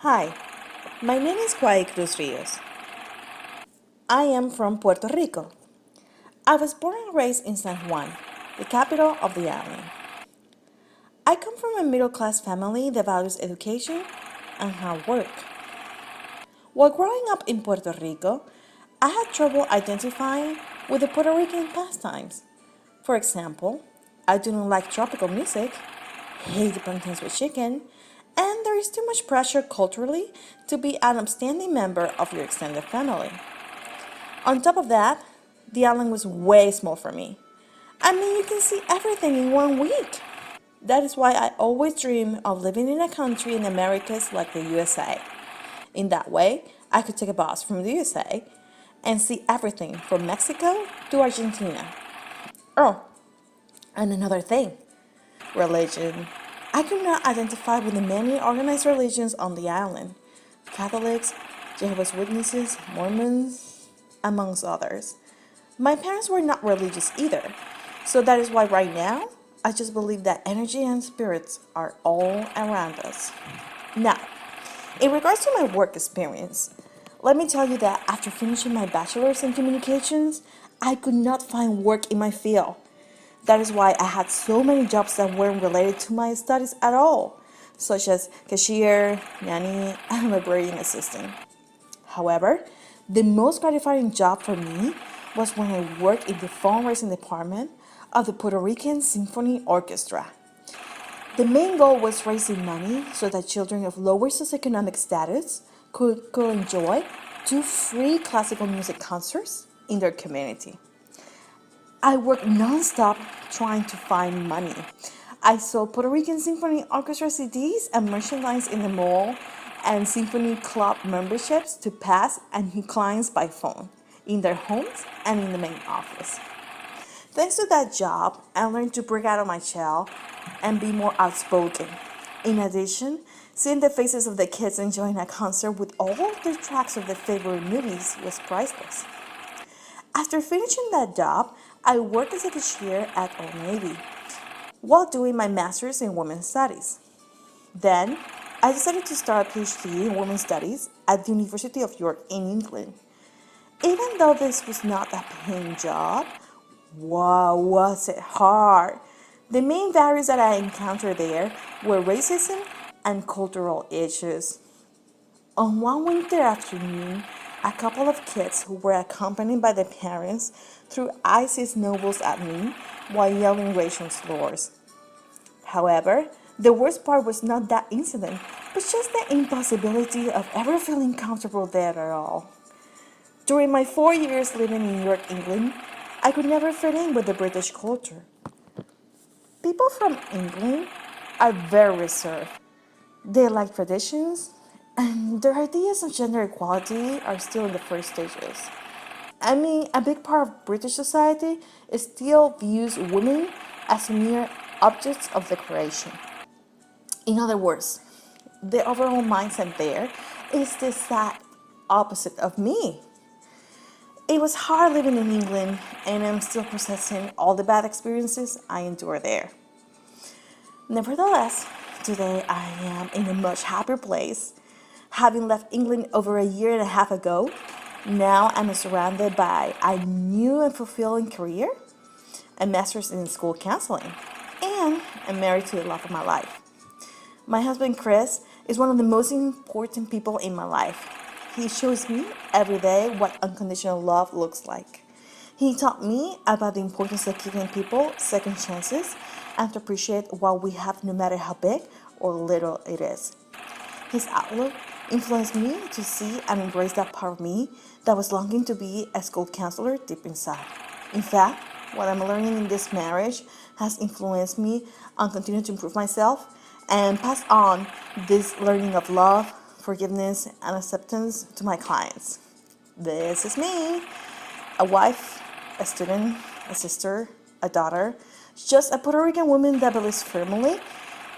Hi, my name is Kwai Cruz Rios. I am from Puerto Rico. I was born and raised in San Juan, the capital of the island. I come from a middle class family that values education and hard work. While growing up in Puerto Rico, I had trouble identifying with the Puerto Rican pastimes. For example, I do not like tropical music, hate plantains with chicken, and there is too much pressure culturally to be an upstanding member of your extended family. On top of that, the island was way small for me. I mean, you can see everything in 1 week. That is why I always dream of living in a country in the Americas like the USA. In that way, I could take a bus from the USA and see everything from Mexico to Argentina. Oh, and another thing, religion. I could not identify with the many organized religions on the island: Catholics, Jehovah's Witnesses, Mormons, amongst others. My parents were not religious either, so that is why right now I just believe that energy and spirits are all around us. Now, in regards to my work experience, let me tell you that after finishing my bachelor's in communications, I could not find work in my field. That is why I had so many jobs that weren't related to my studies at all, such as cashier, nanny, and librarian assistant. However, the most gratifying job for me was when I worked in the fundraising department of the Puerto Rican Symphony Orchestra. The main goal was raising money so that children of lower socioeconomic status could enjoy two free classical music concerts in their community. I worked nonstop trying to find money. I sold Puerto Rican Symphony Orchestra CDs and merchandise in the mall and symphony club memberships to past and new clients by phone, in their homes and in the main office. Thanks to that job, I learned to break out of my shell and be more outspoken. In addition, seeing the faces of the kids enjoying a concert with all of their tracks of their favorite movies was priceless. After finishing that job, I worked as a cashier at Old Navy while doing my master's in women's studies. Then, I decided to start a PhD in women's studies at the University of York in England. Even though this was not a paying job, wow, was it hard! The main barriers that I encountered there were racism and cultural issues. On one winter afternoon, a couple of kids who were accompanied by their parents threw icy snowballs at me while yelling racial slurs. However, the worst part was not that incident, but just the impossibility of ever feeling comfortable there at all. During my 4 years living in York, England, I could never fit in with the British culture. People from England are very reserved. They like traditions, and their ideas of gender equality are still in the first stages. I mean, a big part of British society still views women as mere objects of decoration. In other words, the overall mindset there is the exact opposite of me. It was hard living in England, and I'm still processing all the bad experiences I endured there. Nevertheless, today I am in a much happier place. Having left England over a year and a half ago, now I'm surrounded by a new and fulfilling career, a master's in school counseling, and I'm married to the love of my life. My husband Chris is one of the most important people in my life. He shows me every day what unconditional love looks like. He taught me about the importance of giving people second chances and to appreciate what we have no matter how big or little it is. His outlook influenced me to see and embrace that part of me that was longing to be a school counselor deep inside. In fact, what I'm learning in this marriage has influenced me on continuing to improve myself and pass on this learning of love, forgiveness, and acceptance to my clients. This is me, a wife, a student, a sister, a daughter, just a Puerto Rican woman that believes firmly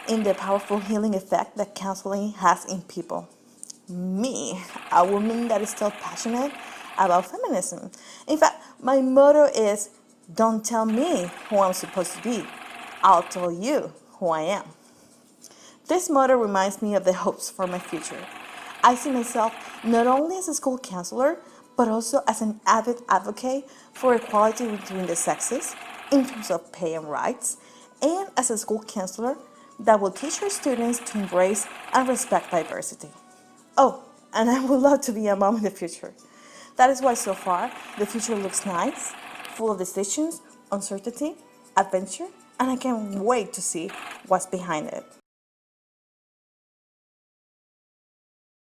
in the powerful healing effect that counseling has in people. Me, a woman that is still passionate about feminism. In fact, my motto is, don't tell me who I'm supposed to be. I'll tell you who I am. This motto reminds me of the hopes for my future. I see myself not only as a school counselor, but also as an avid advocate for equality between the sexes in terms of pay and rights, and as a school counselor that will teach our students to embrace and respect diversity. Oh, and I would love to be a mom in the future. That is why so far the future looks nice, full of decisions, uncertainty, adventure, and I can't wait to see what's behind it.